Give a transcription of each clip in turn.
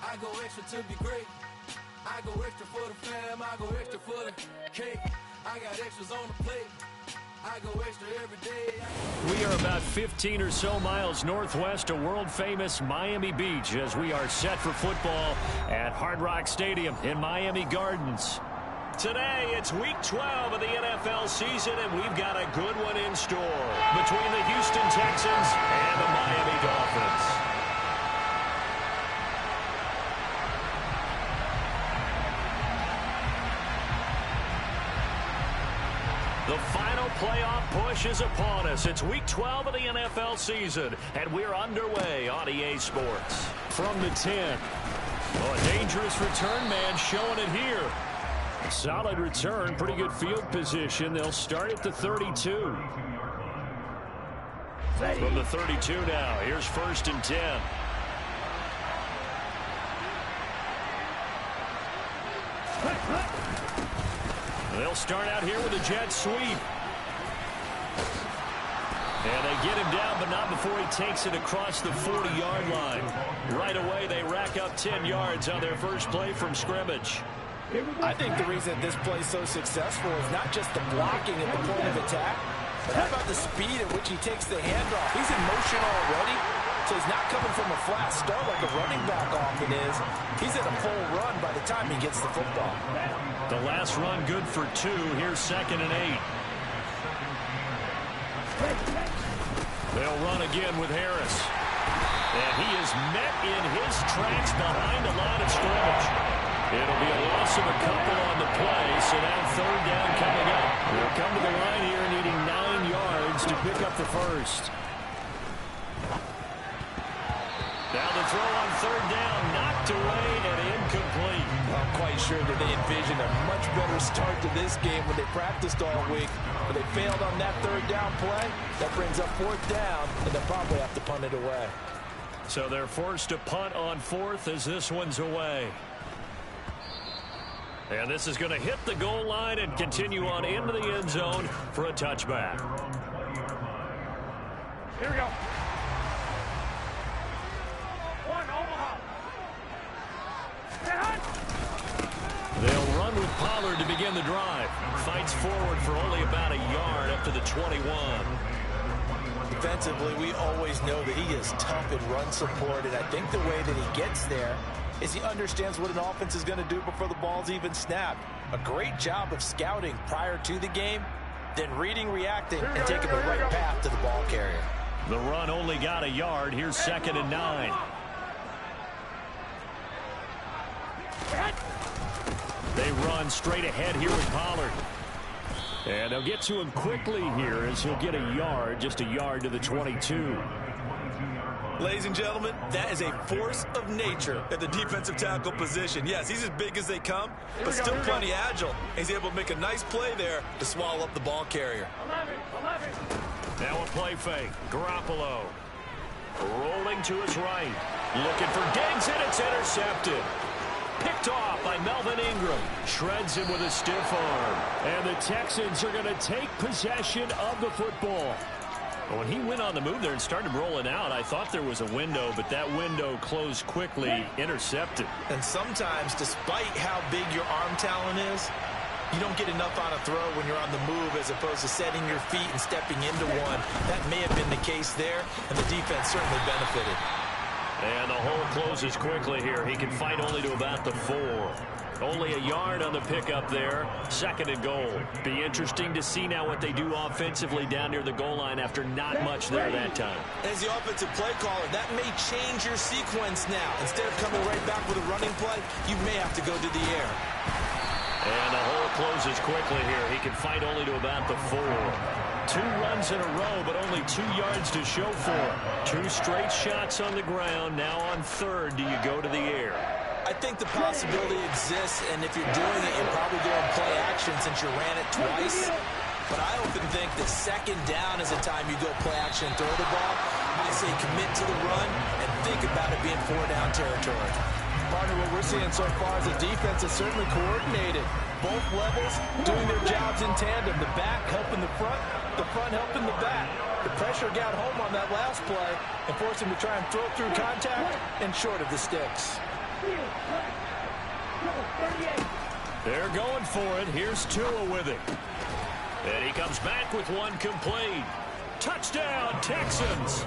I go extra to be great. I go extra for the fam. I go extra for the cake. I got extras on the plate. I go extra every day. We are about 15 or so miles northwest of world-famous Miami Beach as we are set for football at Hard Rock Stadium in Miami Gardens. Today, it's Week 12 of the NFL season, and we've got a good one in store between the Houston Texans and the Miami Dolphins. The final playoff push is upon us. It's Week 12 of the NFL season, and we're underway on EA Sports. From the 10. Oh, a dangerous return man showing it here. Solid return, pretty good field position. They'll start at the 32. From the 32 now, here's 1st and 10. They'll start out here with a jet sweep. And they get him down, but not before he takes it across the 40-yard line. Right away, they rack up 10 yards on their first play from scrimmage. I think the reason this play is so successful is not just the blocking at the point of attack, but how about the speed at which he takes the handoff? He's in motion already, so he's not coming from a flat start like a running back often is. He's at a full run by the time he gets the football. The last run good for 2. Here's 2nd and 8. They'll run again with Harris. And he is met in his tracks behind the line of scrimmage. It'll be a loss of a couple on the play, so now 3rd down coming up. They'll come to the line here needing 9 yards to pick up the first. Now the throw on 3rd down, knocked away and incomplete. I'm quite sure that they envisioned a much better start to this game when they practiced all week. But they failed on that 3rd down play. That brings up 4th down, and they'll probably have to punt it away. So they're forced to punt on 4th as this one's away. And this is going to hit the goal line and continue on into the end zone for a touchback. Here we go. They'll run with Pollard to begin the drive. Fights forward for only about a yard up to the 21. Defensively, we always know that he is tough in run support, and I think the way that he gets there is he understands what an offense is going to do before the ball's even snapped. A great job of scouting prior to the game, then reading, reacting, and taking the right path to the ball carrier. The run only got a yard. Here's 2nd and 9. They run straight ahead here with Pollard. And they'll get to him quickly here as he'll get a yard, just a yard to the 22. Ladies and gentlemen, that is a force of nature at the defensive tackle position. Yes, he's as big as they come, but still plenty agile. He's able to make a nice play there to swallow up the ball carrier. Now a play fake. Garoppolo rolling to his right. Looking for Diggs, and it's intercepted. Picked off by Melvin Ingram. Shreds him with a stiff arm. And the Texans are going to take possession of the football. When he went on the move there and started rolling out, I thought there was a window, but that window closed quickly, intercepted. And sometimes, despite how big your arm talent is, you don't get enough on a throw when you're on the move as opposed to setting your feet and stepping into one. That may have been the case there, and the defense certainly benefited. And the hole closes quickly here. He can fight only to about the 4. Only a yard on the pickup there. 2nd and goal. Be interesting to see now what they do offensively down near the goal line after not much there that time. As the offensive play caller, that may change your sequence now. Instead of coming right back with a running play, you may have to go to the air. And the hole closes quickly here. He can fight only to about the 4. 2 runs in a row, but only 2 yards to show for it. 2 straight shots on the ground. Now on 3rd, do you go to the air? I think the possibility exists, and if you're doing it, you're probably going play action since you ran it twice. But I often think that 2nd down is the time you go play action and throw the ball. I say commit to the run and think about it being 4-down territory. Partner, what we're seeing so far is the defense is certainly coordinated. Both levels doing their jobs in tandem. The back helping the front helping the back. The pressure got home on that last play and forced him to try and throw through contact and short of the sticks. They're going for it. Here's Tua with it. And he comes back with one complete. Touchdown, Texans.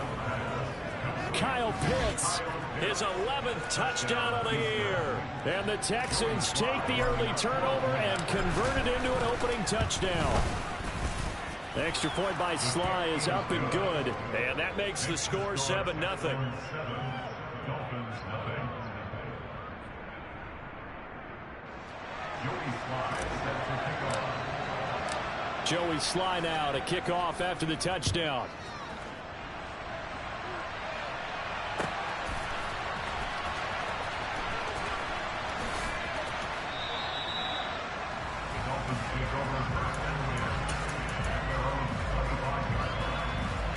Kyle Pitts, his 11th touchdown of the year. And the Texans take the early turnover and convert it into an opening touchdown. The extra point by Sly is up and good. And that makes the score 7-0. Joey Sly now to kick off after the touchdown.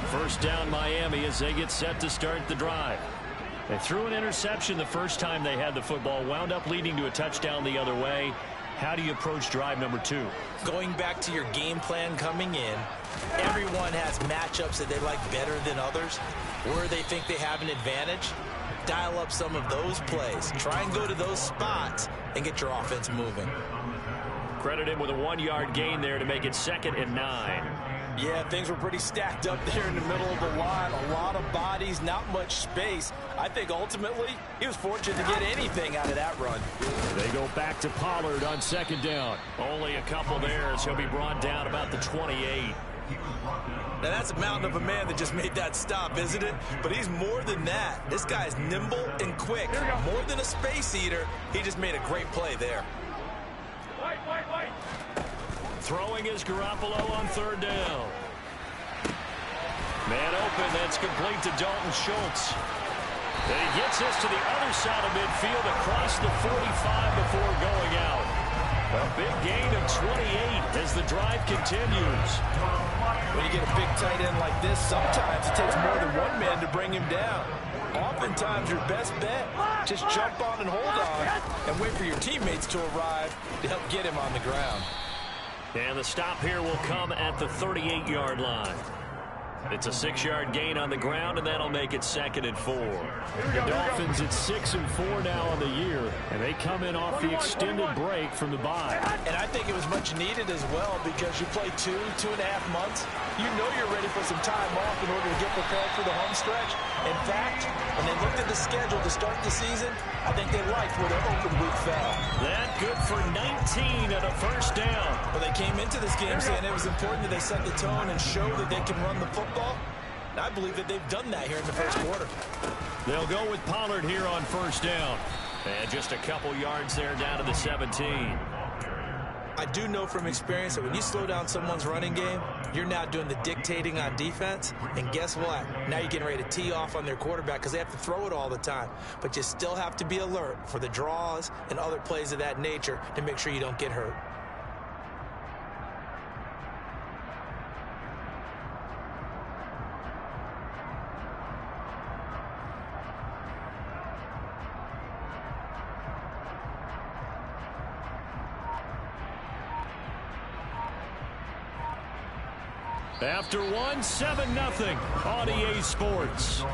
First down Miami as they get set to start the drive. They threw an interception the first time they had the football, wound up leading to a touchdown the other way. How do you approach drive number 2? Going back to your game plan coming in, everyone has matchups that they like better than others, where they think they have an advantage. Dial up some of those plays. Try and go to those spots and get your offense moving. Credit him with a 1-yard gain there to make it 2nd and 9. Yeah, things were pretty stacked up there in the middle of the line. A lot of bodies, not much space. I think ultimately he was fortunate to get anything out of that run. They go back to Pollard on 2nd down. Only a couple there as he'll be brought down about the 28. Now that's a mountain of a man that just made that stop, isn't it? But he's more than that. This guy's nimble and quick. More than a space eater. He just made a great play there. Throwing is Garoppolo on 3rd down. Man open, that's complete to Dalton Schultz. And he gets this to the other side of midfield across the 45 before going out. A big gain of 28 as the drive continues. When you get a big tight end like this, sometimes it takes more than one man to bring him down. Oftentimes your best bet, just jump on and hold on and wait for your teammates to arrive to help get him on the ground. And the stop here will come at the 38-yard line. It's a 6-yard gain on the ground, and that'll make it 2nd and 4. The Dolphins at 6 and 4 now on the year, and they come in off the extended break from the bye. And I think it was much needed as well because you play 2.5 months. You know you're ready for some time off in order to get prepared for the home stretch. In fact, when they looked at the schedule to start the season, I think they liked where their open week fell. That good for 19 and a 1st down. Well, they came into this game saying it was important that they set the tone and show that they can run the football. And I believe that they've done that here in the first quarter. They'll go with Pollard here on 1st down. And just a couple yards there down to the 17. I do know from experience that when you slow down someone's running game, you're now doing the dictating on defense. And guess what? Now you're getting ready to tee off on their quarterback because they have to throw it all the time. But you still have to be alert for the draws and other plays of that nature to make sure you don't get hurt. After 7-0 on EA Sports.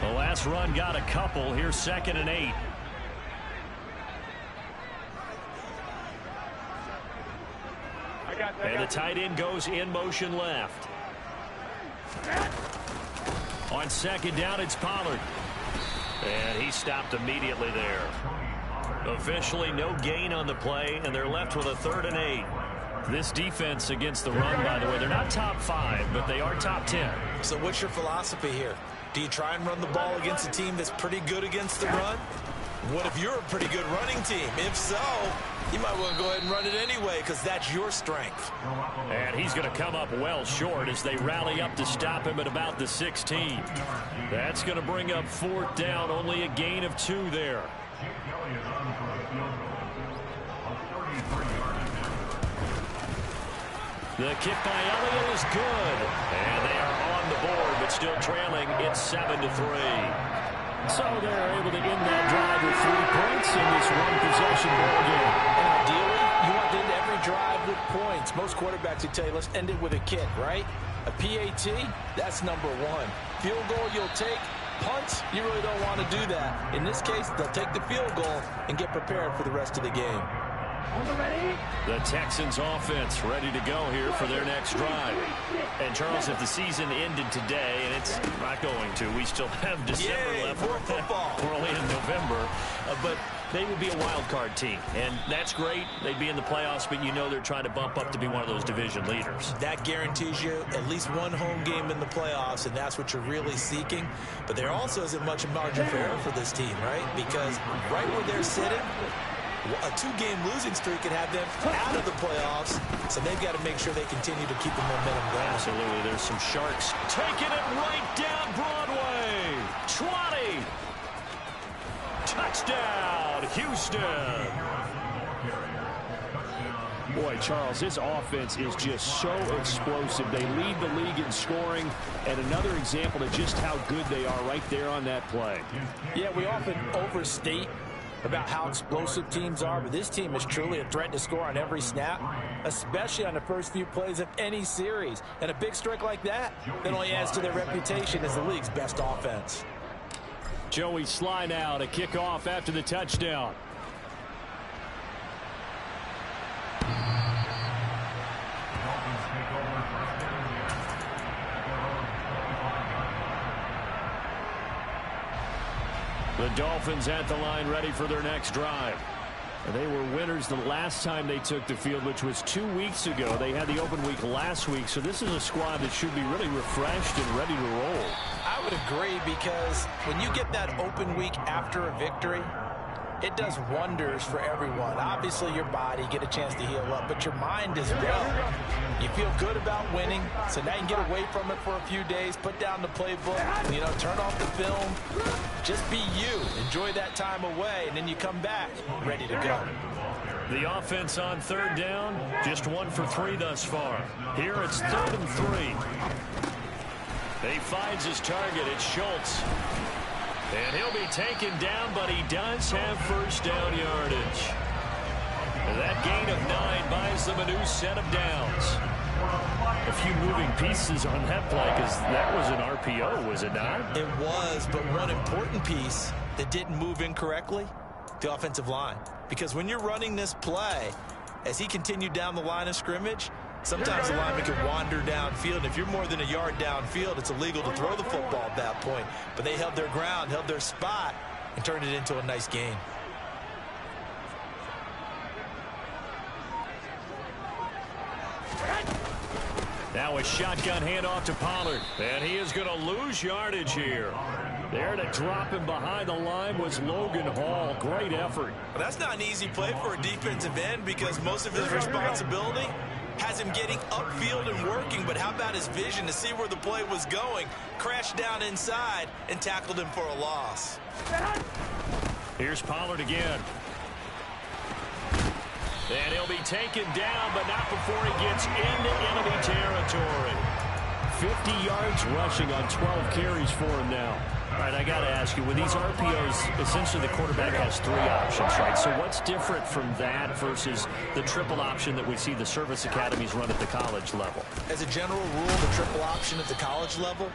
The last run got a couple. Here's 2nd and 8. And the tight end goes in motion left. On 2nd down, it's Pollard. And he stopped immediately there. Officially no gain on the play, and they're left with a 3rd and 8. This defense against the run, by the way, they're not top 5, but they are top 10. So what's your philosophy here? Do you try and run the ball against a team that's pretty good against the run? What if you're a pretty good running team? If so, you might want to go ahead and run it anyway because that's your strength. And he's going to come up well short as they rally up to stop him at about the 16. That's going to bring up 4th down, only a gain of 2 there. The kick by Elliott is good. And they are on the board, but still trailing. It's 7-3. So they're able to end that drive with 3 points in this one possession possession ball game. And ideally, you want to end every drive with points. Most quarterbacks would tell you, let's end it with a kick, right? A PAT, that's number one. Field goal you'll take. Punts, you really don't want to do that. In this case, they'll take the field goal and get prepared for the rest of the game. The Texans offense ready to go here for their next drive. And Charles, if the season ended today, and it's not going to, we still have December left. More football. We're only in November, but they would be a wild card team, and that's great. They'd be in the playoffs, but you know they're trying to bump up to be one of those division leaders. That guarantees you at least one home game in the playoffs, and that's what you're really seeking. But there also isn't much margin for error for this team, right? Because right where they're sitting, a two-game losing streak could have them out of the playoffs, so they've got to make sure they continue to keep the momentum going. Absolutely. There's some Sharks taking it right down Broadway. 20. Touchdown, Houston. Boy, Charles, this offense is just so explosive. They lead the league in scoring, and another example of just how good they are right there on that play. Yeah, we often overstate about how explosive teams are, but this team is truly a threat to score on every snap, especially on the first few plays of any series. And a big strike like that only adds to their reputation as the league's best offense. Joey Sly now to kick off after the touchdown. The Dolphins at the line ready for their next drive. And they were winners the last time they took the field, which was 2 weeks ago. They had the open week last week, so this is a squad that should be really refreshed and ready to roll. I would agree, because when you get that open week after a victory, it does wonders for everyone. Obviously, your body, get a chance to heal up, but your mind as well. You feel good about winning, so now you can get away from it for a few days, put down the playbook, turn off the film. Just be you. Enjoy that time away, and then you come back ready to go. The offense on third down, just 1 for 3 thus far. Here it's 3rd and 3. He finds his target. It's Schultz. And he'll be taken down, but he does have first down yardage. That gain of 9 buys them a new set of downs. A few moving pieces on that play, because that was an RPO, was it not? It was, but one important piece that didn't move incorrectly, the offensive line. Because when you're running this play, as he continued down the line of scrimmage, sometimes the lineman can wander downfield. If you're more than a yard downfield, it's illegal to throw the football at that point. But they held their ground, held their spot, and turned it into a nice gain. Now a shotgun handoff to Pollard, and he is going to lose yardage here. There to drop him behind the line was Logan Hall. Great effort. Well, that's not an easy play for a defensive end, because most of his responsibility has him getting upfield and working, but how about his vision to see where the play was going, crashed down inside, and tackled him for a loss. Here's Pollard again. And he'll be taken down, but not before he gets into enemy territory. 50 yards rushing on 12 carries for him now. All right, I got to ask you, with these RPOs, essentially the quarterback has 3 options, right? So what's different from that versus the triple option that we see the service academies run at the college level? As a general rule, the triple option at the college level,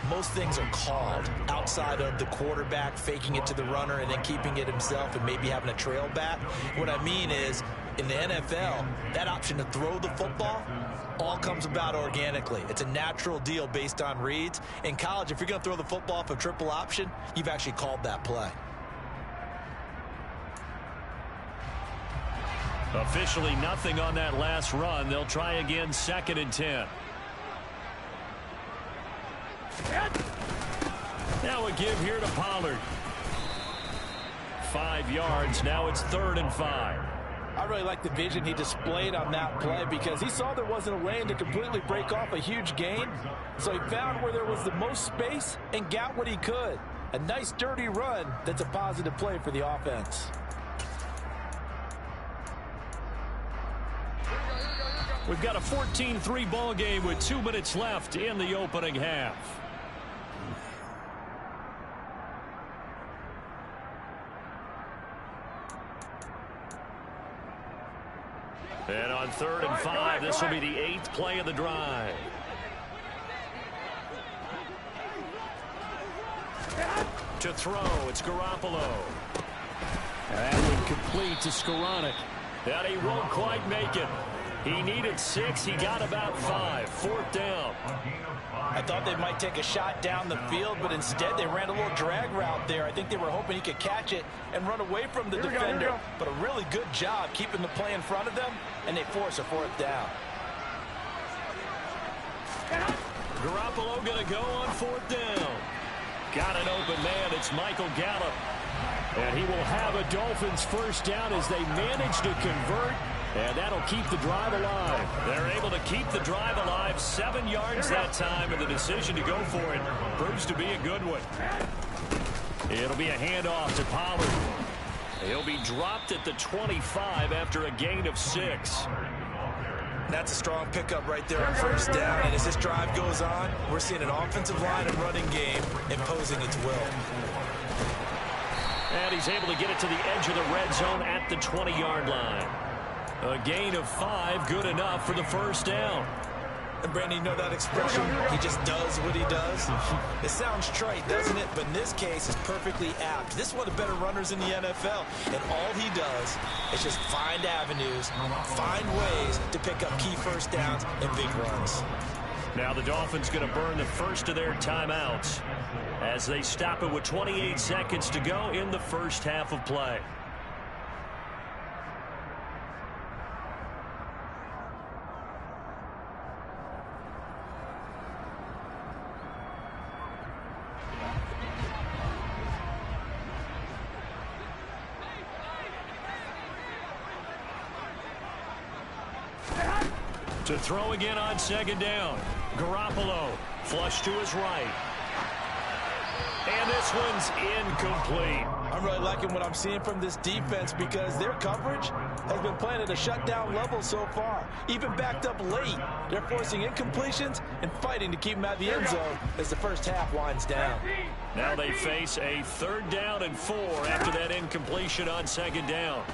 most things are called outside of the quarterback faking it to the runner and then keeping it himself and maybe having a trail back. What I mean is, in the NFL, that option to throw the football all comes about organically. It's a natural deal based on reads. In college, if you're going to throw the football off a triple option, you've actually called that play. Officially nothing on that last run. They'll try again, 2nd and 10. Now a give here to Pollard. 5 yards. Now it's 3rd and 5. I really like the vision he displayed on that play, because he saw there wasn't a lane to completely break off a huge gain. So he found where there was the most space and got what he could. A nice dirty run that's a positive play for the offense. We've got a 14-3 ball game with 2 minutes left in the opening half. And on 3rd and 5, this will be the 8th play of the drive. To throw, it's Garoppolo. That one complete to Skoranek. And he won't quite make it. He needed 6. He got about 5. 4th down. I thought they might take a shot down the field, but instead they ran a little drag route there. I think they were hoping he could catch it and run away from the defender. But a really good job keeping the play in front of them, and they force a 4th down. Garoppolo going to go on 4th down. Got an open man. It's Michael Gallup. And he will have a Dolphins 1st down as they manage to convert. And that'll keep the drive alive. They're able to keep the drive alive. 7 yards that time, and the decision to go for it proves to be a good one. It'll be a handoff to Pollard. He'll be dropped at the 25 after a gain of 6. That's a strong pickup right there on 1st down. And as this drive goes on, we're seeing an offensive line and running game imposing its will. And he's able to get it to the edge of the red zone at the 20-yard line. A gain of 5, good enough for the 1st down. And Brandon, you know that expression, he just does what he does? It sounds trite, doesn't it? But in this case, it's perfectly apt. This is one of the better runners in the NFL. And all he does is just find avenues, find ways to pick up key 1st downs and big runs. Now the Dolphins going to burn the first of their timeouts as they stop it with 28 seconds to go in the 1st half of play. To throw again on 2nd down. Garoppolo flush to his right. And this one's incomplete. I'm really liking what I'm seeing from this defense because their coverage has been playing at a shutdown level so far. Even backed up late, they're forcing incompletions and fighting to keep them out of the end zone as the 1st half winds down. Now they face a 3rd down and 4 after that incompletion on 2nd down.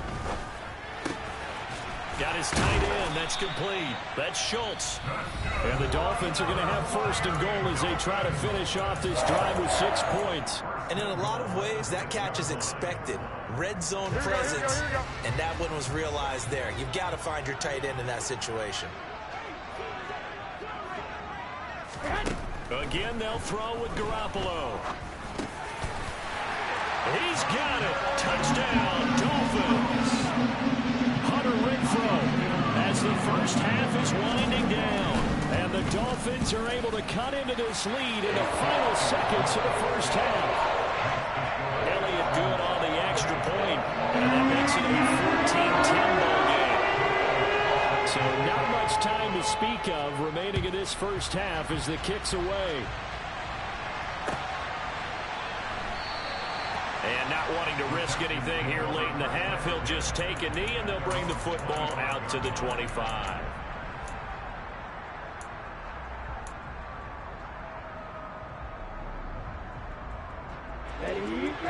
Got his tight end. That's complete. That's Schultz. And the Dolphins are going to have 1st and goal as they try to finish off this drive with 6 points. And in a lot of ways, that catch is expected. Red zone presence, and that one was realized there. You've got to find your tight end in that situation. Again, they'll throw with Garoppolo. He's got it. Touchdown, Dolphins. As the 1st half is winding down, and the Dolphins are able to cut into this lead in the final seconds of the 1st half. Elliott good on the extra point, and that makes it a 14-10 ball game. So not much time to speak of remaining in this 1st half as the kick's away. And not wanting to risk anything here late in the half, he'll just take a knee, and they'll bring the football out to the 25.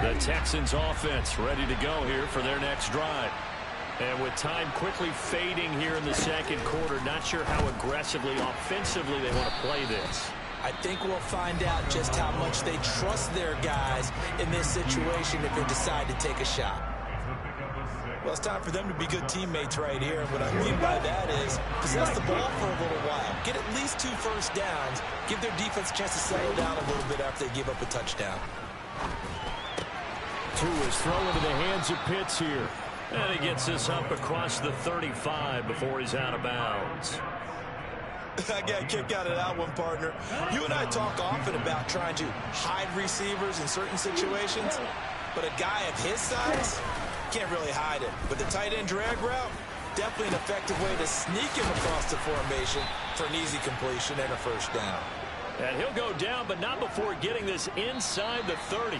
The Texans offense ready to go here for their next drive. And with time quickly fading here in the 2nd quarter, not sure how aggressively, offensively they want to play this. I think we'll find out just how much they trust their guys in this situation if they decide to take a shot. Well, it's time for them to be good teammates right here. What I mean by that is possess the ball for a little while. Get at least 2 1st downs. Give their defense a chance to settle down a little bit after they give up a touchdown. 2 is thrown into the hands of Pitts here. And he gets this up across the 35 before he's out of bounds. I got a kick out of that one, partner. You and I talk often about trying to hide receivers in certain situations, but a guy of his size can't really hide it. But the tight end drag route, definitely an effective way to sneak him across the formation for an easy completion and a 1st down. And he'll go down, but not before getting this inside the 30.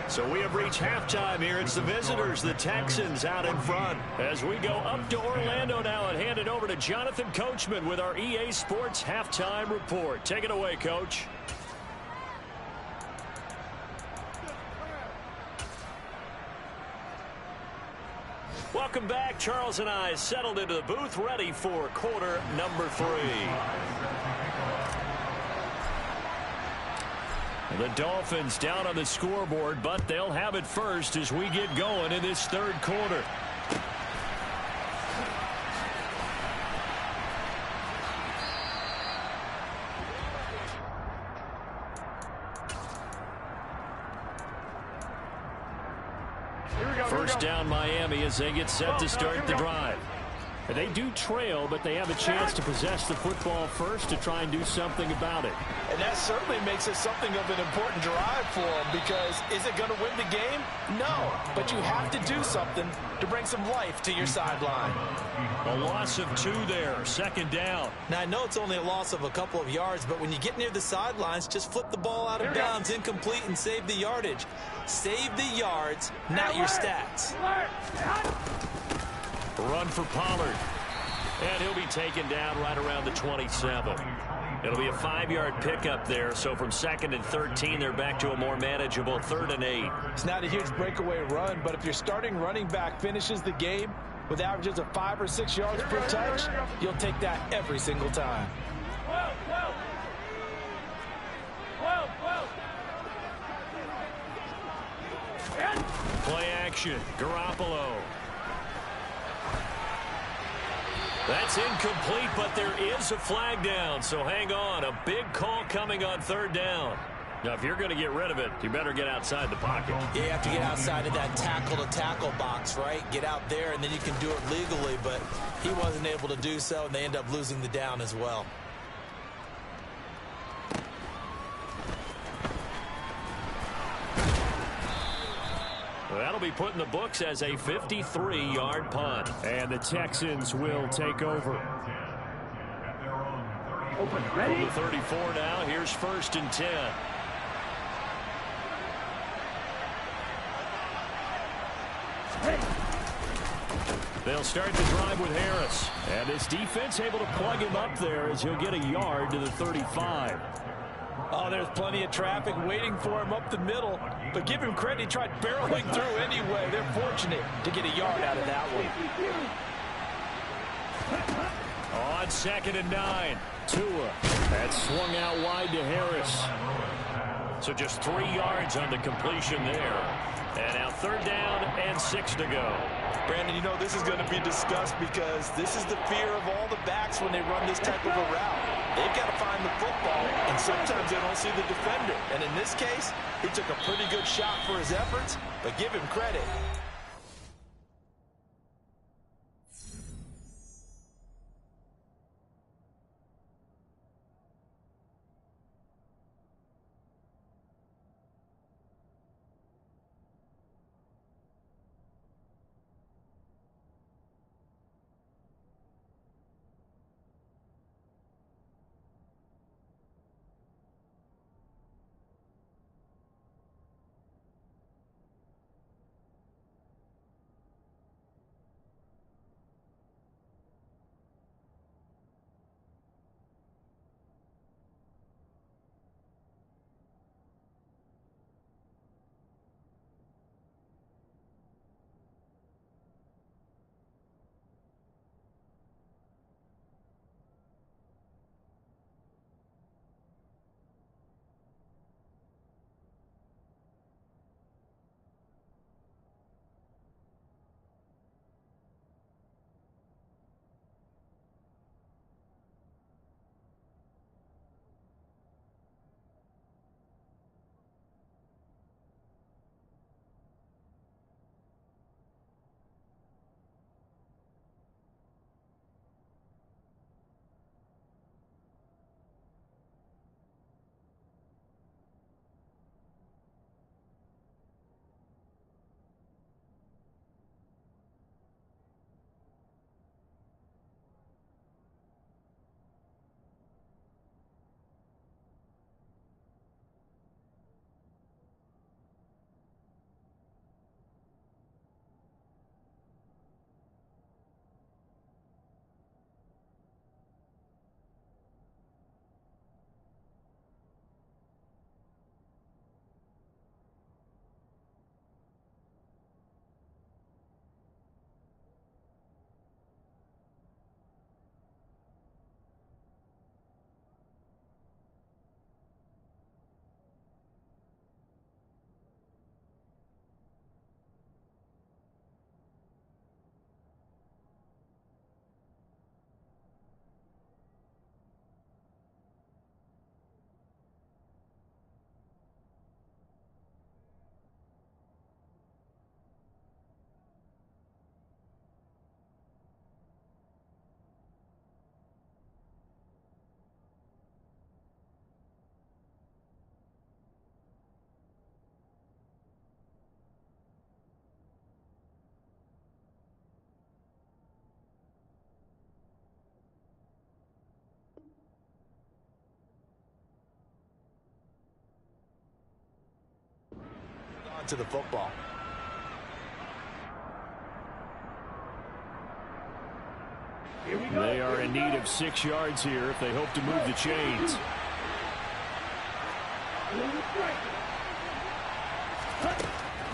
So we have reached halftime here. It's the visitors, the Texans, out in front. As we go up to Orlando now and hand it over to Jonathan Coachman with our EA Sports Halftime Report. Take it away, Coach. Welcome back. Charles and I settled into the booth, ready for quarter number 3. The Dolphins down on the scoreboard, but they'll have it first as we get going in this third quarter. First down Miami as they get set to start the drive. They do trail, but they have a chance to possess the football first to try and do something about it. And that certainly makes it something of an important drive for them, because is it going to win the game? No, but you have to do something to bring some life to your sideline. A loss of 2 there, second down. Now, I know it's only a loss of a couple of yards, but when you get near the sidelines, just flip the ball out of bounds, incomplete, and save the yardage. Save the yards, not your stats. Run for Pollard. And he'll be taken down right around the 27. It'll be a 5-yard pickup there. So from 2nd and 13, they're back to a more manageable 3rd and 8. It's not a huge breakaway run, but if your starting running back finishes the game with averages of 5 or 6 yards per touch, you'll take that every single time. Play action. Garoppolo. That's incomplete, but there is a flag down, so hang on. A big call coming on 3rd down. Now, if you're going to get rid of it, you better get outside the pocket. Yeah, you have to get outside of that tackle-to-tackle box, right? Get out there, and then you can do it legally, but he wasn't able to do so, and they end up losing the down as well. That'll be put in the books as a 53-yard punt. And the Texans will take over. From the 34 now, here's 1st and 10. They'll start the drive with Harris. And this defense able to plug him up there as he'll get a yard to the 35. Oh, there's plenty of traffic waiting for him up the middle. But give him credit, he tried barreling through anyway. They're fortunate to get a yard out of that one. On 2nd and 9, Tua. That swung out wide to Harris. So just 3 yards on the completion there. And now 3rd down and 6 to go. Brandon, you know this is going to be discussed because this is the fear of all the backs when they run this type of a route. They've got to find the football, and sometimes they don't see the defender. And in this case, he took a pretty good shot for his efforts, but give him credit. to the football. They are in need of 6 yards here if they hope to move the chains.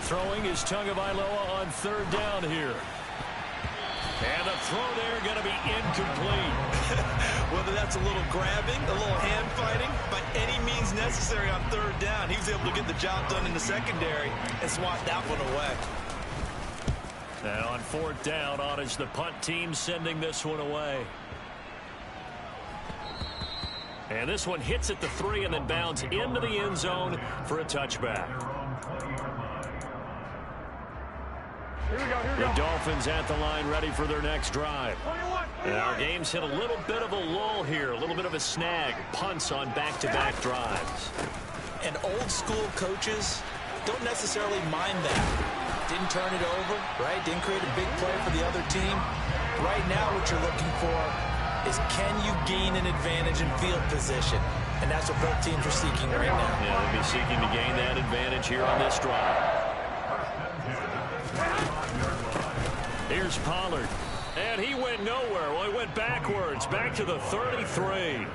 Throwing is Tagovailoa on 3rd down here. And the throw there going to be incomplete. Whether that's a little grabbing, a little hand fighting, by any means necessary on 3rd down, he was able to get the job done in the secondary and swat that one away. And on 4th down, on is the punt team sending this one away. And this one hits at the 3 and then bounds into the end zone for a touchback. The Dolphins at the line ready for their next drive. And our game's hit a little bit of a lull here, a little bit of a snag. Punts on back-to-back drives. And old school coaches don't necessarily mind that. Didn't turn it over, right? Didn't create a big play for the other team. Right now what you're looking for is can you gain an advantage in field position? And that's what both teams are seeking right now. Yeah, they'll be seeking to gain that advantage here on this drive. Here's Pollard. And he went nowhere. Well, he went backwards, back to the 33.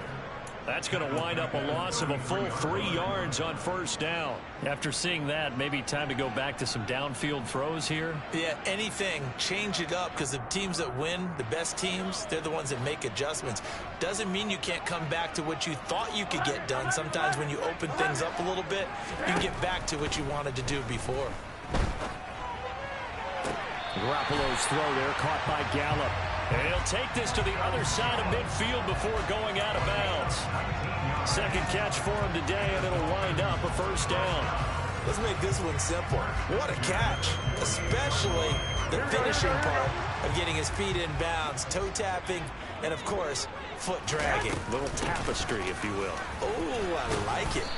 That's going to wind up a loss of a full 3 yards on 1st down. After seeing that, maybe time to go back to some downfield throws here. Yeah, anything. Change it up because the teams that win, the best teams, they're the ones that make adjustments. Doesn't mean you can't come back to what you thought you could get done. Sometimes when you open things up a little bit, you can get back to what you wanted to do before. Garoppolo's throw there caught by Gallup. And he'll take this to the other side of midfield before going out of bounds. 2nd catch for him today, and it'll wind up a 1st down. Let's make this one simple. What a catch, especially the finishing part of getting his feet in bounds, toe tapping, and of course, foot dragging. Little tapestry, if you will. Oh, I like it.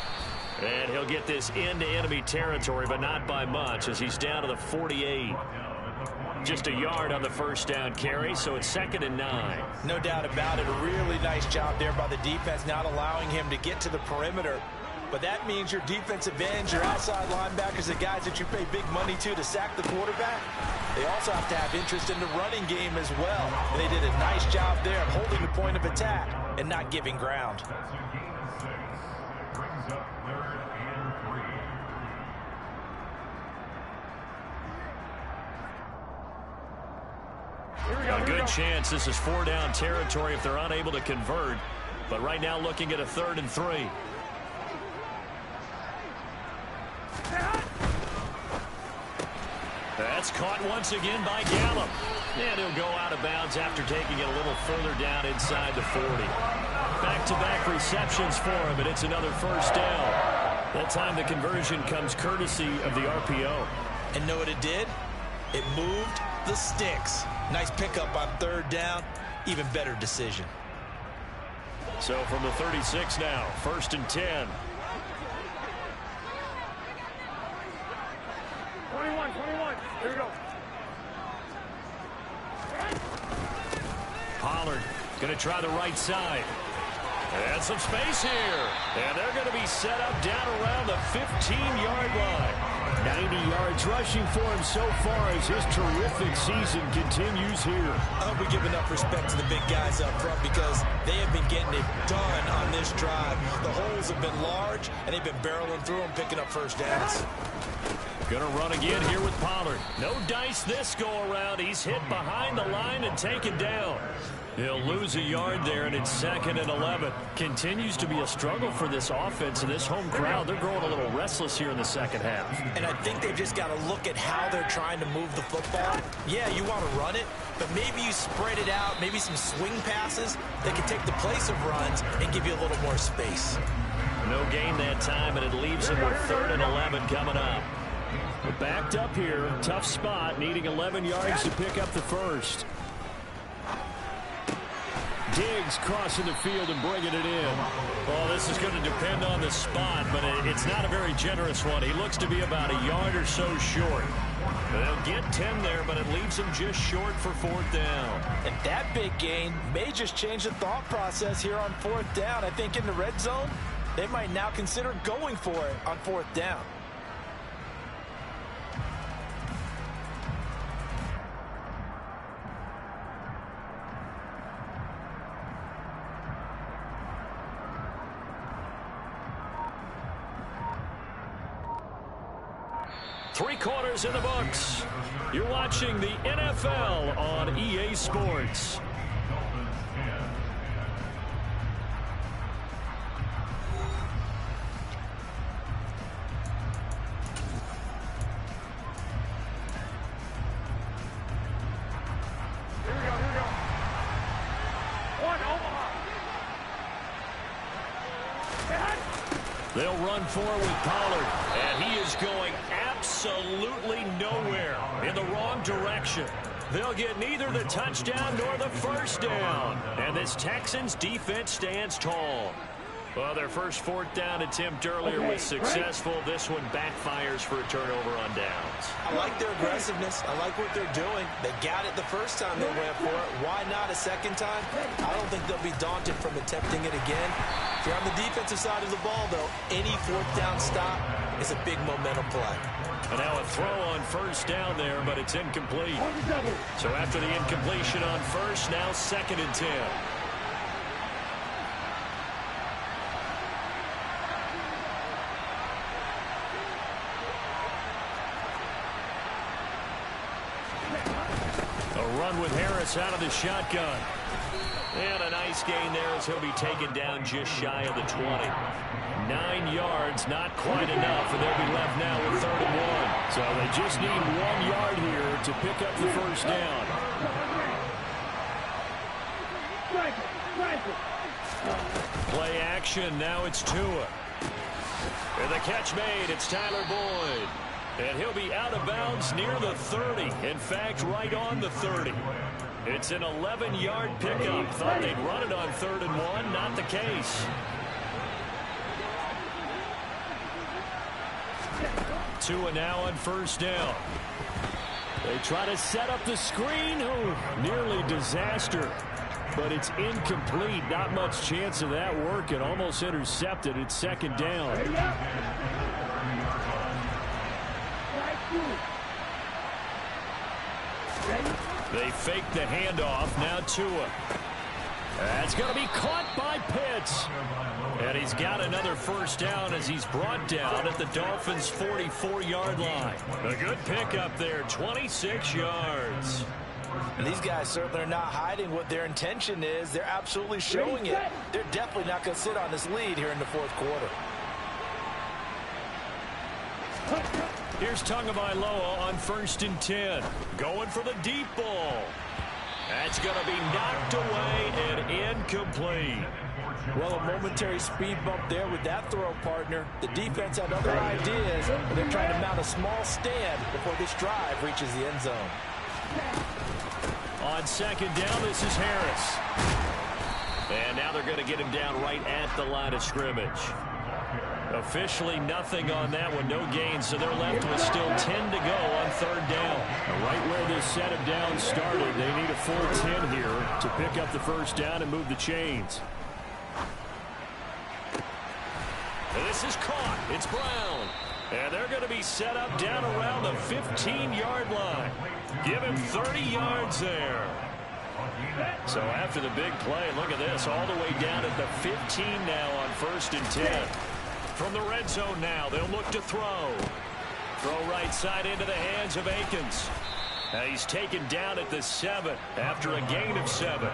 And he'll get this into enemy territory, but not by much as he's down to the 48. Just a yard on the 1st down carry, so it's 2nd and 9. No doubt about it. A really nice job there by the defense, not allowing him to get to the perimeter. But that means your defensive ends, your outside linebackers, the guys that you pay big money to sack the quarterback, they also have to have interest in the running game as well. And they did a nice job there of holding the point of attack and not giving ground. A good chance this is 4 down territory if they're unable to convert. But right now looking at a 3rd and 3. That's caught once again by Gallup. And he'll go out of bounds after taking it a little further down inside the 40. Back-to-back receptions for him, and it's another 1st down. That time the conversion comes courtesy of the RPO. And know what it did? It moved the sticks. Nice pickup on 3rd down. Even better decision. So from the 36 now, 1st and 10. 21. Here we go. Pollard going to try the right side. And some space here. And they're going to be set up down around the 15-yard line. 90 yards rushing for him so far as his terrific season continues here. I hope we give enough respect to the big guys up front because they have been getting it done on this drive. The holes have been large, and they've been barreling through them, picking up 1st downs. Going to run again here with Pollard. No dice this go-around. He's hit behind the line and taken down. He'll lose a yard there, and it's 2nd and 11. Continues to be a struggle for this offense and this home crowd. They're growing a little restless here in the 2nd half. And I think they've just got to look at how they're trying to move the football. Yeah, you want to run it, but maybe you spread it out, maybe some swing passes that can take the place of runs and give you a little more space. No gain that time, and it leaves him with 3rd and 11 coming up. We're backed up here. Tough spot, needing 11 yards to pick up the 1st. Diggs crossing the field and bringing it in. Well, this is going to depend on the spot, but it's not a very generous one. He looks to be about a yard or so short. They'll get 10 there, but it leaves him just short for 4th down. And that big gain may just change the thought process here on 4th down. I think in the red zone, they might now consider going for it on 4th down. 3 quarters in the books. You're watching the NFL on EA Sports. They'll run forward with Pollard, and he is going absolutely nowhere in the wrong direction. They'll get neither the touchdown nor the first down, and this Texans defense stands tall. Well, their first 4th down attempt earlier was successful. This one backfires for a turnover on downs. I like their aggressiveness. I like what they're doing. They got it the first time they went for it. Why not a second time? I don't think they'll be daunted from attempting it again. If you're on the defensive side of the ball, though, any 4th down stop is a big momentum play. And now a throw on first down there, but it's incomplete. So after the incompletion on first, now 2nd and 10. With Harris out of the shotgun. And a nice gain there as he'll be taken down just shy of the 20. 9 yards, not quite enough, and they'll be left now with 3rd and 1. So they just need 1 yard here to pick up the first down. Play action, now it's Tua. And the catch made, it's Tyler Boyd. And he'll be out of bounds near the 30. In fact, right on the 30. It's an 11-yard pickup. Thought they'd run it on 3rd and 1. Not the case. Tua now on first down. They try to set up the screen. Oh, nearly disaster. But it's incomplete. Not much chance of that working. Almost intercepted. It's 2nd down. They fake the handoff. Now Tua. That's going to be caught by Pitts. And he's got another first down as he's brought down at the Dolphins' 44-yard line. A good pickup there, 26 yards. And these guys certainly are not hiding what their intention is. They're absolutely showing it. They're definitely not going to sit on this lead here in the 4th quarter. Here's Tagovailoa on 1st and 10. Going for the deep ball. That's going to be knocked away and incomplete. Well, a momentary speed bump there with that throw, partner. The defense had other ideas, and they're trying to mount a small stand before this drive reaches the end zone. On 2nd down, this is Harris. And now they're going to get him down right at the line of scrimmage. Officially nothing on that one, no gain, so they're left with still 10 to go on 3rd down. Right where this set of downs started, they need a full 10 here to pick up the first down and move the chains. And this is caught. It's Brown. And they're going to be set up down around the 15-yard line. Give him 30 yards there. So after the big play, look at this, all the way down at the 15 now on 1st and 10. From the red zone now, they'll look to throw. Throw right side into the hands of Akins. Now he's taken down at the 7 after a gain of 7.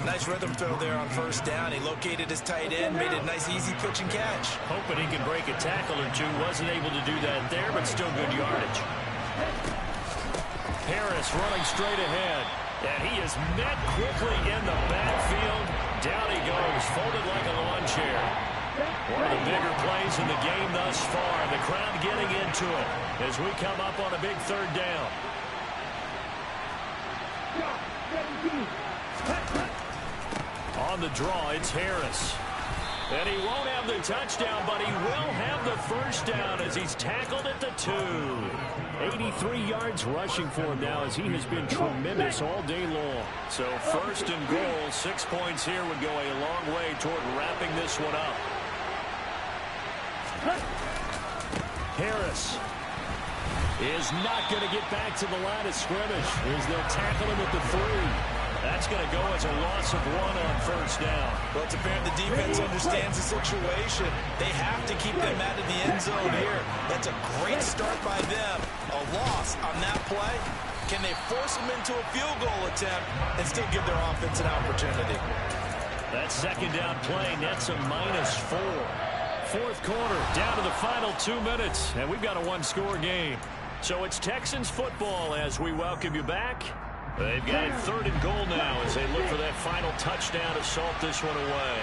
Nice rhythm throw there on 1st down. He located his tight end, made a nice easy pitch and catch. Hoping he can break a tackle or two. Wasn't able to do that there, but still good yardage. Harris running straight ahead. And he is met quickly in the backfield. Down he goes, folded like a lawn chair. One of the bigger plays in the game thus far. The crowd getting into it as we come up on a big 3rd down. On the draw, it's Harris. And he won't have the touchdown, but he will have the first down as he's tackled at the 2. 83 yards rushing for him now as he has been tremendous all day long. So 1st and goal, 6 points here would go a long way toward wrapping this one up. Harris is not going to get back to the line of scrimmage as they'll tackle him at the 3. That's going to go as a loss of 1 on first down. Well, it's apparent the defense understands the situation. They have to keep them out of the end zone here. That's a great start by them. A loss on that play. Can they force them into a field goal attempt and still give their offense an opportunity? That second down play nets a -4. Fourth quarter, down to the final 2 minutes, and we've got a one-score game. So it's Texans football as we welcome you back. They've got it 3rd and goal now as they look for that final touchdown to salt this one away.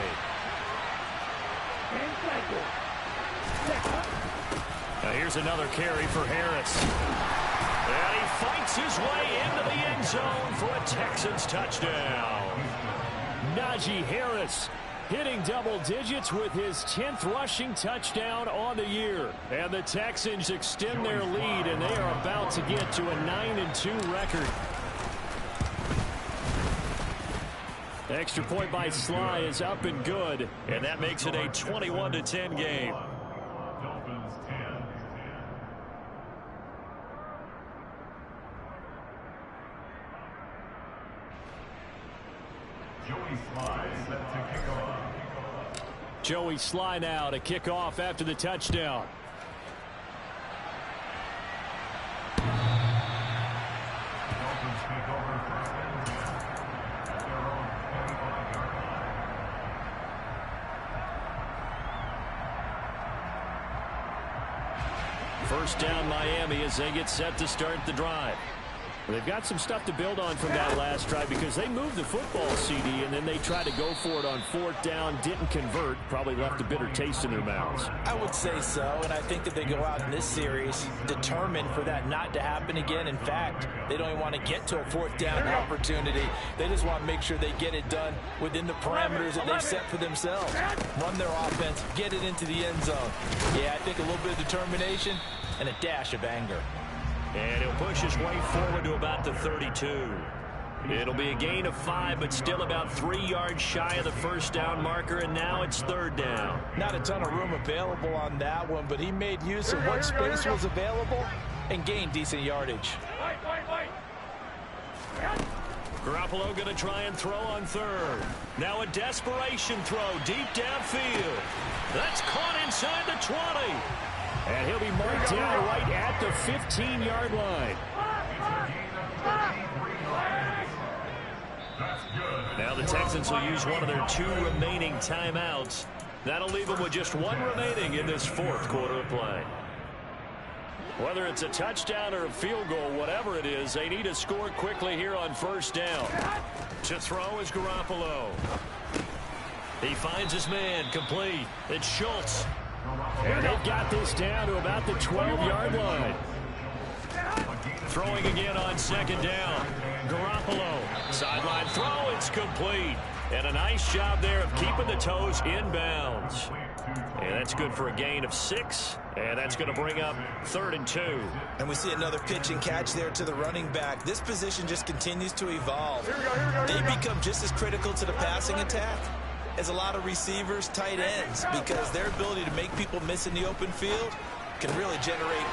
Now here's another carry for Harris. And he fights his way into the end zone for a Texans touchdown. Najee Harris hitting double digits with his 10th rushing touchdown on the year. And the Texans extend their lead, and they are about to get to a 9-2 record. The extra point by Sly is up and good, and that makes it a 21-10 game. Dolphins 10. Joey Sly set to kick off. Joey Sly now to kick off after the touchdown. Dolphins take over first and 10 at their own 25-yard line. First down Miami as they get set to start the drive. Well, they've got some stuff to build on from that last drive because they moved the football, CD, and then they tried to go for it on 4th down, didn't convert, probably left a bitter taste in their mouths. I would say so, and I think that they go out in this series determined for that not to happen again. In fact, they don't even want to get to a 4th down opportunity. They just want to make sure they get it done within the parameters that they've set for themselves. Run their offense, get it into the end zone. Yeah, I think a little bit of determination and a dash of anger. And he'll push his way forward to about the 32. It'll be a gain of 5, but still about 3 yards shy of the first down marker, and now it's 3rd down. Not a ton of room available on that one, but he made use of what space was available and gained decent yardage. Garoppolo going to try and throw on 3rd. Now a desperation throw deep downfield. That's caught inside the 20. And he'll be marked down right at the 15-yard line. Now the Texans will use one of their 2 remaining timeouts. That'll leave them with just 1 remaining in this 4th quarter of play. Whether it's a touchdown or a field goal, whatever it is, they need to score quickly here on 1st down. To throw is Garoppolo. He finds his man, complete. It's Schultz. And they've got this down to about the 12-yard line. Throwing again on 2nd down. Garoppolo. Sideline throw. It's complete. And a nice job there of keeping the toes in bounds. And that's good for a gain of 6. And that's going to bring up 3rd and 2. And we see another pitch and catch there to the running back. This position just continues to evolve. They become just as critical to the passing attack as a lot of receivers, tight ends, because their ability to make people miss in the open field can really generate.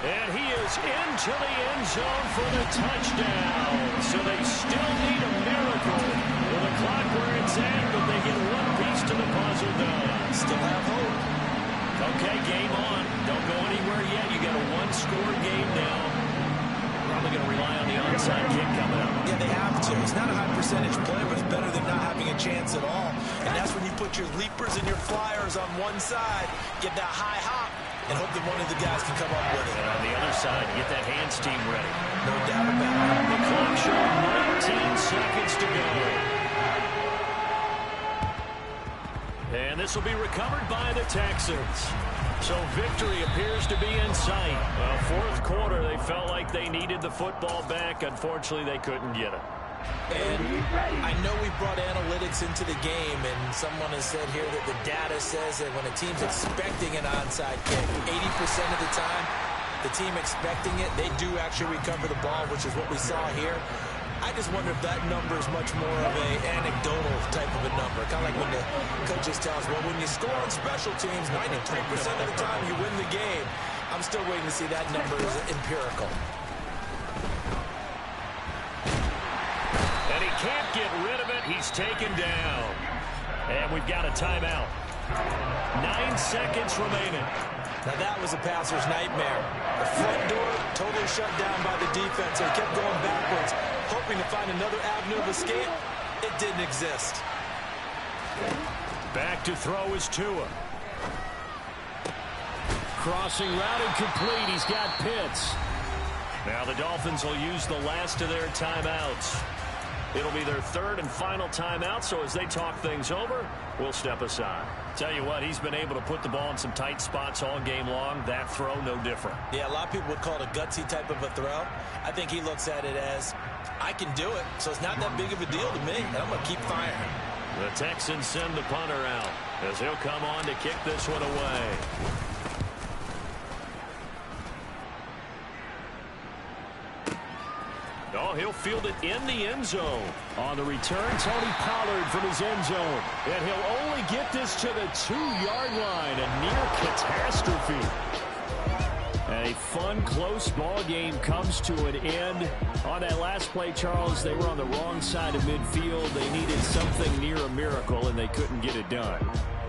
And he is into the end zone for the touchdown. So they still need a miracle with the clock where it's at, but they get one piece to the puzzle done. Still have hope. Okay, game on. Don't go anywhere yet. You got a 1-score game now. Probably going to rely on the onside kick coming up. Yeah, they have to. It's not a high percentage play, but it's better than not having a chance at all. And that's when you put your leapers and your flyers on one side, get that high hop, and hope that one of the guys can come up with it. And on the other side, get that hands team ready. No doubt about it. The clock showing 19 seconds to go. And this will be recovered by the Texans. So victory appears to be in sight. Well, 4th quarter, they felt like they needed the football back. Unfortunately, they couldn't get it. And I know we brought analytics into the game, and someone has said here that the data says that when a team's expecting an onside kick, 80% of the time, the team expecting it, they do actually recover the ball, which is what we saw here. I just wonder if that number is much more of a anecdotal type of a number. Kind of like when the coaches tell us, well, when you score on special teams, 93% of the time you win the game. I'm still waiting to see that number is empirical. And he can't get rid of it. He's taken down. And we've got a timeout. 9 seconds remaining. Now that was a passer's nightmare. The front door totally shut down by the defense. So he kept going backwards, hoping to find another avenue of escape. It didn't exist. Back to throw is Tua. Crossing route incomplete. He's got Pitts. Now the Dolphins will use the last of their timeouts. It'll be their third and final timeout, so as they talk things over, we'll step aside. Tell you what, he's been able to put the ball in some tight spots all game long. That throw, no different. Yeah, a lot of people would call it a gutsy type of a throw. I think he looks at it as, I can do it, so it's not that big of a deal to me, and I'm going to keep firing. The Texans send the punter out as he'll come on to kick this one away. Oh, he'll field it in the end zone. On the return, Tony Pollard from his end zone. And he'll only get this to the 2-yard line. A near catastrophe. A fun, close ball game comes to an end. On that last play, Charles, they were on the wrong side of midfield. They needed something near a miracle, and they couldn't get it done.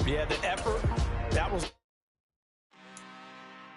Yeah, the effort, that was...